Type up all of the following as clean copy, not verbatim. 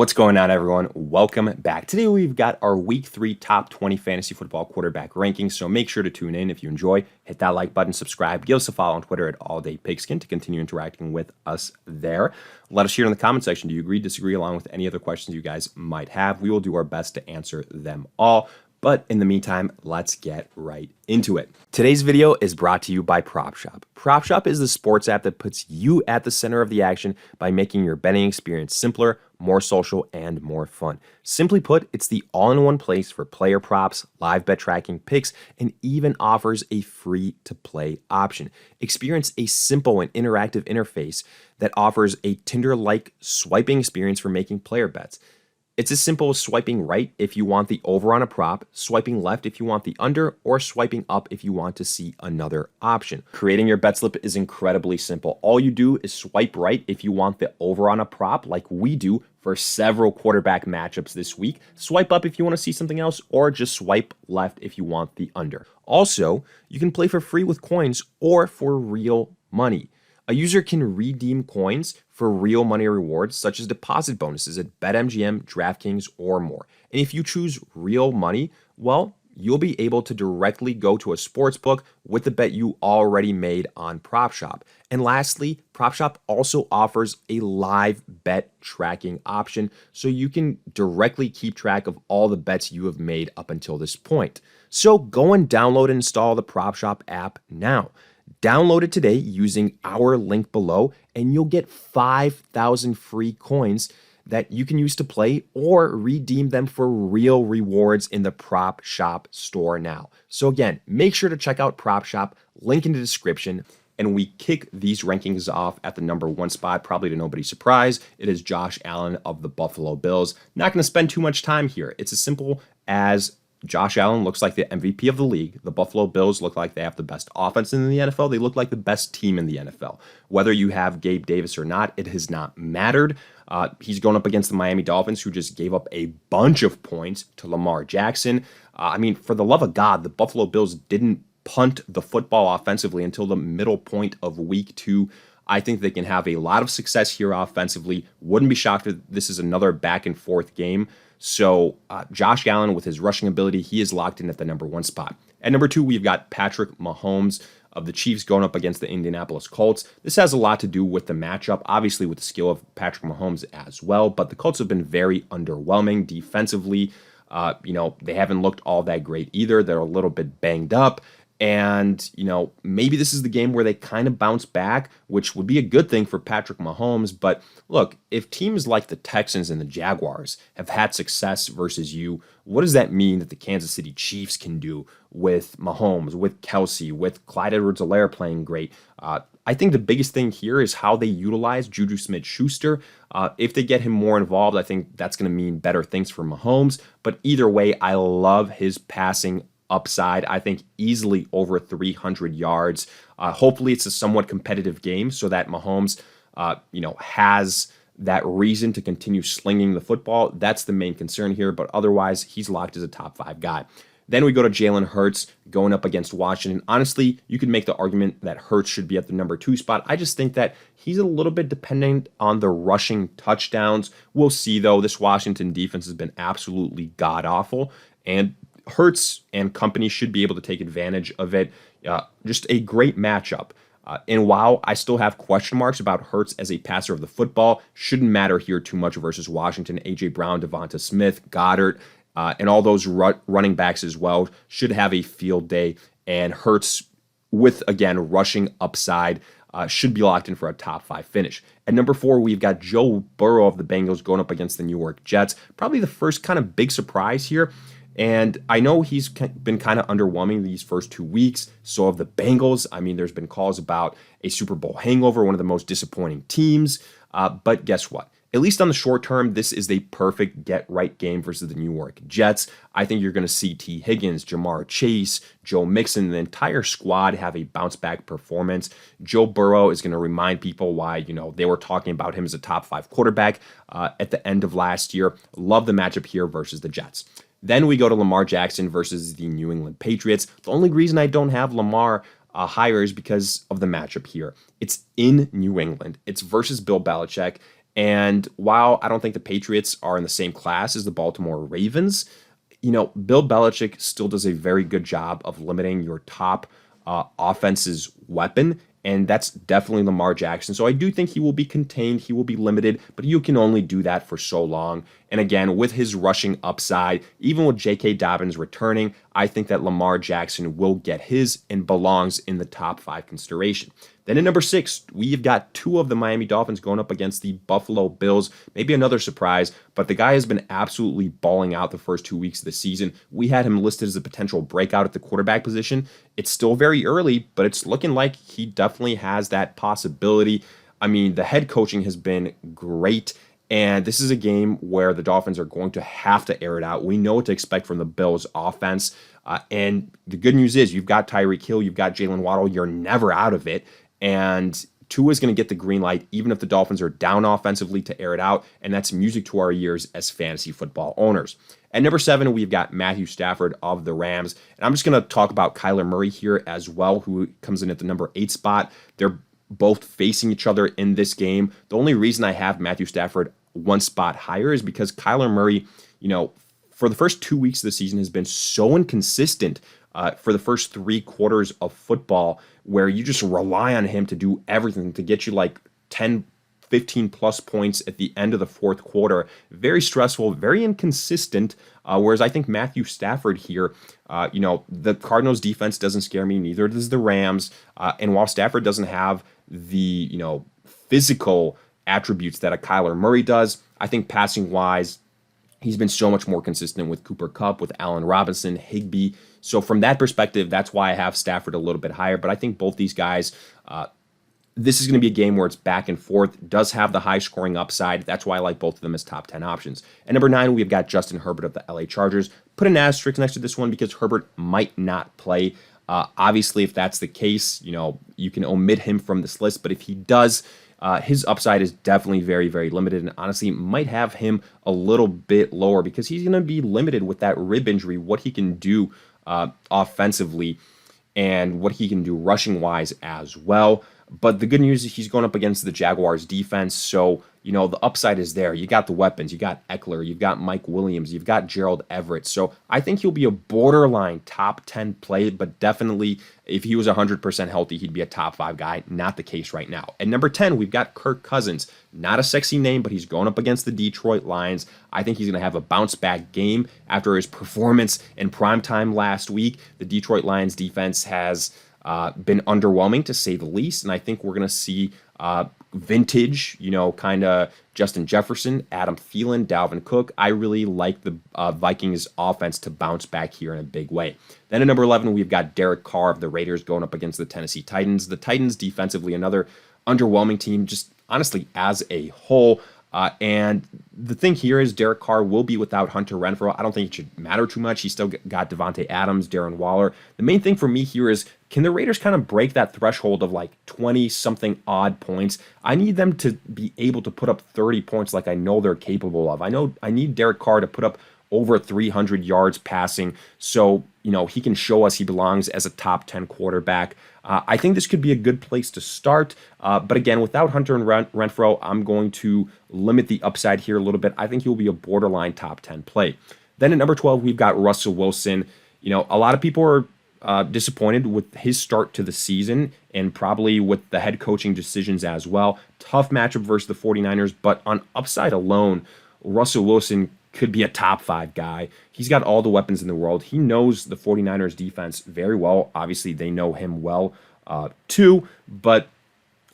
What's going on, everyone? Welcome back. Today we've got our Week 3 Top 20 Fantasy Football Quarterback rankings, so make sure to tune in if you enjoy. Hit that like button, subscribe, give us a follow on Twitter at AllDayPigskin to continue interacting with us there. Let us hear in the comment section. Do you agree, disagree, along with any other questions you guys might have? We will do our best to answer them all. But in the meantime, let's get right into it. Today's video is brought to you by PROPSHOP. PROPSHOP is the sports app that puts you at the center of the action by making your betting experience simpler, more social, and more fun. Simply put, it's the all-in-one place for player props, live bet tracking, picks, and even offers a free-to-play option. Experience a simple and interactive interface that offers a Tinder-like swiping experience for making player bets. It's as simple as swiping right if you want the over on a prop, swiping left if you want the under, or swiping up if you want to see another option. Creating your bet slip is incredibly simple. All you do is swipe right if you want the over on a prop, like we do for several quarterback matchups this week. Swipe up if you want to see something else, or just swipe left if you want the under. Also, you can play for free with coins or for real money. A user can redeem coins for real money rewards, such as deposit bonuses at BetMGM, DraftKings, or more. And if you choose real money, well, you'll be able to directly go to a sports book with the bet you already made on PropShop. And lastly, PropShop also offers a live bet tracking option, so you can directly keep track of all the bets you have made up until this point. So go and download and install the PropShop app now. Download it today using our link below, and you'll get 5,000 free coins that you can use to play or redeem them for real rewards in the PropShop store now. So again, make sure to check out PropShop, link in the description, and we kick these rankings off at the number 1 spot, probably to nobody's surprise. It is Josh Allen of the Buffalo Bills. Not going to spend too much time here. It's as simple as Josh Allen looks like the MVP of the league. The Buffalo Bills look like they have the best offense in the NFL. They look like the best team in the NFL. Whether you have Gabe Davis or not, it has not mattered. He's going up against the Miami Dolphins, who just gave up a bunch of points to Lamar Jackson. For the love of God, the Buffalo Bills didn't punt the football offensively until the middle point of week 2. I think they can have a lot of success here offensively. Wouldn't be shocked if this is another back and forth game. So Josh Allen, with his rushing ability, he is locked in at the number 1 spot. At number 2, we've got Patrick Mahomes of the Chiefs going up against the Indianapolis Colts. This has a lot to do with the matchup, obviously with the skill of Patrick Mahomes as well, but the Colts have been very underwhelming defensively. They haven't looked all that great either. They're a little bit banged up. And, maybe this is the game where they kind of bounce back, which would be a good thing for Patrick Mahomes. But look, if teams like the Texans and the Jaguars have had success versus you, what does that mean that the Kansas City Chiefs can do with Mahomes, with Kelsey, with Clyde Edwards-Helaire playing great? I think the biggest thing here is how they utilize Juju Smith-Schuster. If they get him more involved, I think that's going to mean better things for Mahomes. But either way, I love his passing upside. I think easily over 300 yards. Hopefully it's a somewhat competitive game so that Mahomes, has that reason to continue slinging the football. That's the main concern here, but otherwise he's locked as a top 5 guy. Then we go to Jalen Hurts going up against Washington. Honestly, you could make the argument that Hurts should be at the number 2 spot. I just think that he's a little bit dependent on the rushing touchdowns. We'll see, though. This Washington defense has been absolutely god-awful, and Hurts and company should be able to take advantage of it. Just a great matchup. And while I still have question marks about Hurts as a passer of the football, shouldn't matter here too much versus Washington. A.J. Brown, Devonta Smith, Goddard, and all those running backs as well should have a field day. And Hurts, with, again, rushing upside, should be locked in for a top 5 finish. At number 4, we've got Joe Burrow of the Bengals going up against the New York Jets. Probably the first kind of big surprise here. And I know he's been kind of underwhelming these first 2 weeks. So have the Bengals. There's been calls about a Super Bowl hangover, one of the most disappointing teams. But guess what? At least on the short term, this is the perfect get-right game versus the New York Jets. I think you're going to see T. Higgins, Jamar Chase, Joe Mixon, the entire squad have a bounce-back performance. Joe Burrow is going to remind people why, they were talking about him as a top 5 quarterback at the end of last year. Love the matchup here versus the Jets. Then we go to Lamar Jackson versus the New England Patriots. The only reason I don't have Lamar higher is because of the matchup here. It's in New England. It's versus Bill Belichick. And while I don't think the Patriots are in the same class as the Baltimore Ravens, Bill Belichick still does a very good job of limiting your top offense's weapon, and that's definitely Lamar Jackson. So I do think he will be contained, he will be limited, but you can only do that for so long. And again, with his rushing upside, even with J.K. Dobbins returning, I think that Lamar Jackson will get his and belongs in the top 5 consideration. Then at number 6, we've got 2 of the Miami Dolphins going up against the Buffalo Bills. Maybe another surprise, but the guy has been absolutely balling out the first 2 weeks of the season. We had him listed as a potential breakout at the quarterback position. It's still very early, but it's looking like he definitely has that possibility. I mean, the head coaching has been great, and this is a game where the Dolphins are going to have to air it out. We know what to expect from the Bills' offense, and the good news is you've got Tyreek Hill, you've got Jalen Waddle. You're never out of it. And Tua is going to get the green light, even if the Dolphins are down offensively, to air it out, and that's music to our ears as fantasy football owners. At number 7, we've got Matthew Stafford of the Rams, and I'm just going to talk about Kyler Murray here as well, who comes in at the number 8 spot. They're both facing each other in this game. The only reason I have Matthew Stafford one spot higher is because Kyler Murray, for the first 2 weeks of the season has been so inconsistent for the first 3 quarters of football, where you just rely on him to do everything to get you like 10, 15 plus points at the end of the fourth quarter. Very stressful, very inconsistent. Whereas I think Matthew Stafford here, the Cardinals defense doesn't scare me, neither does the Rams. And while Stafford doesn't have the, physical attributes that a Kyler Murray does, I think passing wise, he's been so much more consistent with Cooper Kupp, with Allen Robinson, Higbee. So from that perspective, that's why I have Stafford a little bit higher. But I think both these guys, this is going to be a game where it's back and forth, does have the high scoring upside. That's why I like both of them as top 10 options. At number 9, we've got Justin Herbert of the LA Chargers. Put an asterisk next to this one because Herbert might not play. Obviously, if that's the case, you can omit him from this list. But if he does, his upside is definitely very, very limited, and honestly might have him a little bit lower because he's going to be limited with that rib injury, what he can do offensively and what he can do rushing-wise as well. But the good news is he's going up against the Jaguars defense, so the upside is there. You got the weapons. You got Eckler. You've got Mike Williams. You've got Gerald Everett. So I think he'll be a borderline top 10 play, but definitely if he was 100% healthy, he'd be a top 5 guy. Not the case right now. At number 10, we've got Kirk Cousins. Not a sexy name, but he's going up against the Detroit Lions. I think he's going to have a bounce-back game after his performance in primetime last week. The Detroit Lions defense has been underwhelming, to say the least, and I think we're going to see vintage, kind of Justin Jefferson, Adam Thielen, Dalvin Cook. I really like the Vikings offense to bounce back here in a big way. Then at number 11, we've got Derek Carr of the Raiders going up against the Tennessee Titans. The Titans defensively, another underwhelming team, just honestly as a whole. And the thing here is Derek Carr will be without Hunter Renfrow. I don't think it should matter too much. He's still got Devontae Adams, Darren Waller. The main thing for me here is, can the Raiders kind of break that threshold of like 20-something odd points? I need them to be able to put up 30 points like I know they're capable of. I need Derek Carr to put up over 300 yards passing so, he can show us he belongs as a top 10 quarterback. I think this could be a good place to start. But again, without Hunter and Renfrow, I'm going to limit the upside here a little bit. I think he'll be a borderline top 10 play. Then at number 12, we've got Russell Wilson. A lot of people are disappointed with his start to the season and probably with the head coaching decisions as well. Tough matchup versus the 49ers, but on upside alone, Russell Wilson could be a top 5 guy. He's got all the weapons in the world. He knows the 49ers defense very well. Obviously, they know him well too, but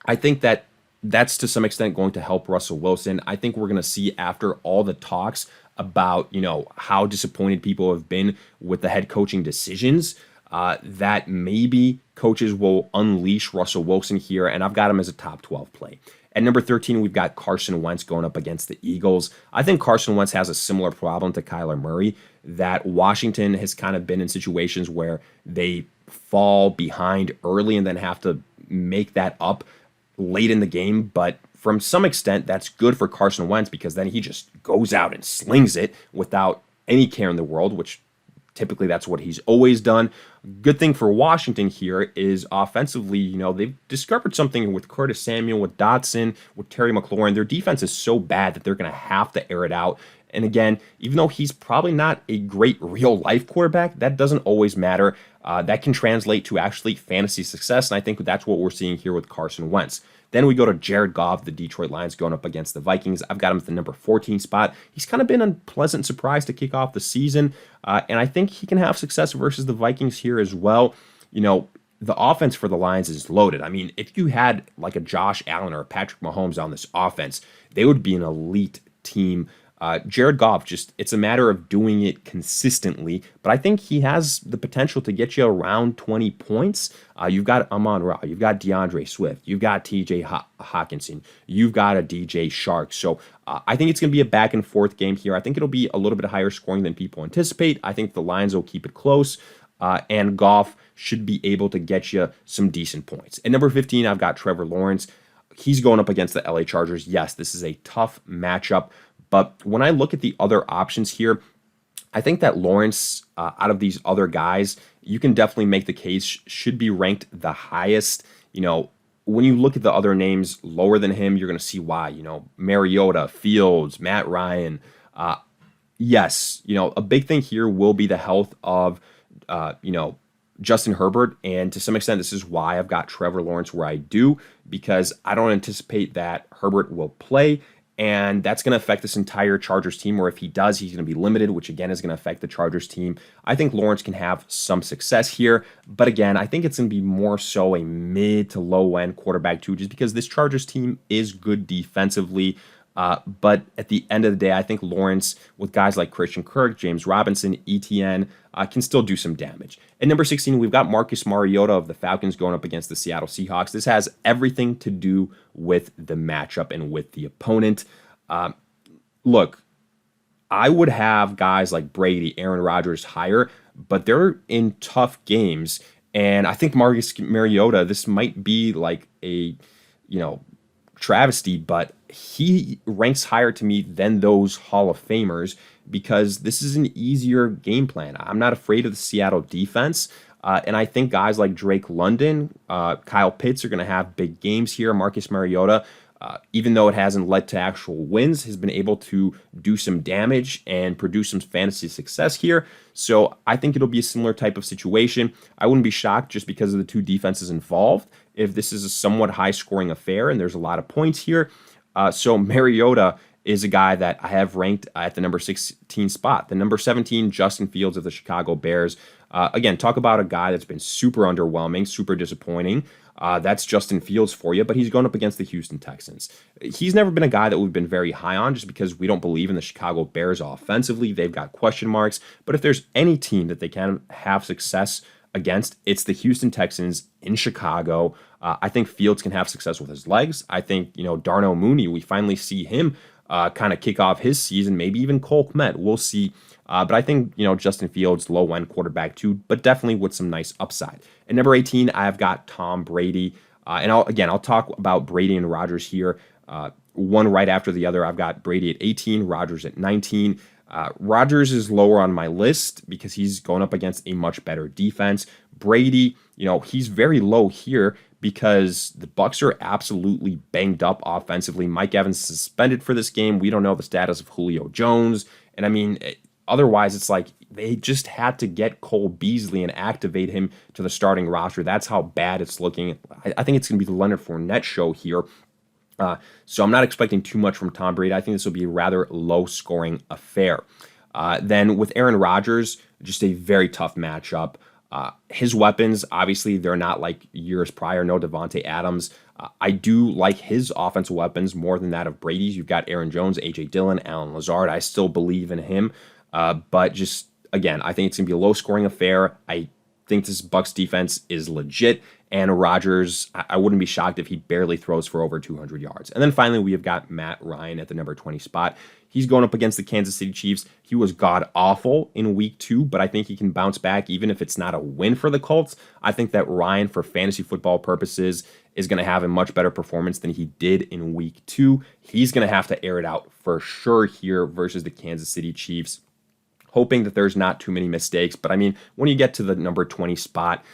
I think that that's to some extent going to help Russell Wilson. I think we're going to see, after all the talks about, how disappointed people have been with the head coaching decisions, that maybe coaches will unleash Russell Wilson here, and I've got him as a top 12 play. At number 13, we've got Carson Wentz going up against the Eagles. I think Carson Wentz has a similar problem to Kyler Murray, that Washington has kind of been in situations where they fall behind early and then have to make that up late in the game. But from some extent, that's good for Carson Wentz because then he just goes out and slings it without any care in the world, which Typically, that's what he's always done. Good thing for Washington here is offensively, they've discovered something with Curtis Samuel, with Dotson, with Terry McLaurin. Their defense is so bad that they're going to have to air it out. And again, even though he's probably not a great real-life quarterback, that doesn't always matter. That can translate to actually fantasy success, and I think that's what we're seeing here with Carson Wentz. Then we go to Jared Goff, the Detroit Lions, going up against the Vikings. I've got him at the number 14 spot. He's kind of been a pleasant surprise to kick off the season, and I think he can have success versus the Vikings here as well. The offense for the Lions is loaded. I mean, if you had like a Josh Allen or a Patrick Mahomes on this offense, they would be an elite team. Jared Goff, it's a matter of doing it consistently, but I think he has the potential to get you around 20 points. You've got Amon-Ra, you've got DeAndre Swift, you've got TJ Hawkinson, you've got a DJ Shark. So I think it's going to be a back and forth game here. I think it'll be a little bit higher scoring than people anticipate. I think the Lions will keep it close, and Goff should be able to get you some decent points. At number 15, I've got Trevor Lawrence. He's going up against the LA Chargers. Yes, this is a tough matchup. But when I look at the other options here, I think that Lawrence, out of these other guys, you can definitely make the case should be ranked the highest. When you look at the other names lower than him, you're going to see why. Mariota, Fields, Matt Ryan. Yes, a big thing here will be the health of, Justin Herbert. And to some extent, this is why I've got Trevor Lawrence where I do, because I don't anticipate that Herbert will play. And that's going to affect this entire Chargers team, or if he does, he's going to be limited, which again is going to affect the Chargers team. I think Lawrence can have some success here, but again, I think it's going to be more so a mid to low end quarterback too, just because this Chargers team is good defensively. But at the end of the day, I think Lawrence, with guys like Christian Kirk, James Robinson, ETN, can still do some damage. At number 16, we've got Marcus Mariota of the Falcons going up against the Seattle Seahawks. This has everything to do with the matchup and with the opponent. Look, I would have guys like Brady, Aaron Rodgers higher, but they're in tough games. And I think Marcus Mariota, this might be like a, travesty, but he ranks higher to me than those Hall of Famers because this is an easier game plan. I'm not afraid of the Seattle defense. And I think guys like Drake London, Kyle Pitts are going to have big games here. Marcus Mariota, even though it hasn't led to actual wins, has been able to do some damage and produce some fantasy success here. So I think it'll be a similar type of situation. I wouldn't be shocked just because of the two defenses involved if this is a somewhat high-scoring affair and there's a lot of points here. So Mariota is a guy that I have ranked at the number 16 spot. The number 17, Justin Fields of the Chicago Bears. Again, talk about a guy that's been super underwhelming, super disappointing. That's Justin Fields for you, but he's going up against the Houston Texans. He's never been a guy that we've been very high on just because we don't believe in the Chicago Bears offensively. They've got question marks, but if there's any team that they can have success against, it's the Houston Texans in Chicago. I think Fields can have success with his legs. I think, Darnell Mooney, we finally see him kind of kick off his season, maybe even Cole Kmet. We'll see. But I think, Justin Fields, low-end quarterback too, but definitely with some nice upside. At number 18, I've got Tom Brady. And I'll talk about Brady and Rodgers here, one right after the other. I've got Brady at 18, Rodgers at 19. Rodgers is lower on my list because he's going up against a much better defense. Brady, he's very low here because the Bucs are absolutely banged up offensively. Mike Evans is suspended for this game. We don't know the status of Julio Jones. And I mean, otherwise, it's like they just had to get Cole Beasley and activate him to the starting roster. That's how bad it's looking. I think it's going to be the Leonard Fournette show here. So I'm not expecting too much from Tom Brady. I think this will be a rather low-scoring affair. Then with Aaron Rodgers, just a very tough matchup. His weapons, obviously, they're not like years prior. No Devontae Adams. I do like his offensive weapons more than that of Brady's. You've got Aaron Jones, A.J. Dillon, Allen Lazard. I still believe in him. But just, again, I think it's going to be a low-scoring affair. I think this Bucs defense is legit. And Rodgers, I wouldn't be shocked if he barely throws for over 200 yards. And then finally, we have got Matt Ryan at the number 20 spot. He's going up against the Kansas City Chiefs. He was god-awful in week 2, but I think he can bounce back even if it's not a win for the Colts. I think that Ryan, for fantasy football purposes, is going to have a much better performance than he did in week 2. He's going to have to air it out for sure here versus the Kansas City Chiefs. hoping that there's not too many mistakes. But I mean, when you get to the number 20 spot,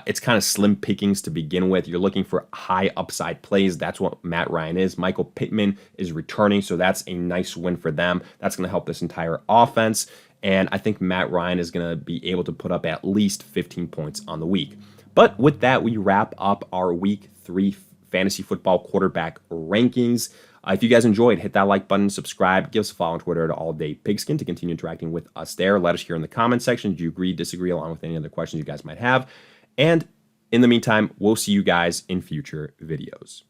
it's kind of slim pickings to begin with. You're looking for high upside plays. That's what Matt Ryan is. Michael Pittman is returning, so that's a nice win for them. That's going to help this entire offense. And I think Matt Ryan is going to be able to put up at least 15 points on the week. But with that, we wrap up our week 3 fantasy football quarterback rankings. If you guys enjoyed, hit that like button, subscribe, give us a follow on Twitter at All Day Pigskin to continue interacting with us there. Let us hear in the comment section. Do you agree, disagree, along with any other questions you guys might have? And in the meantime, we'll see you guys in future videos.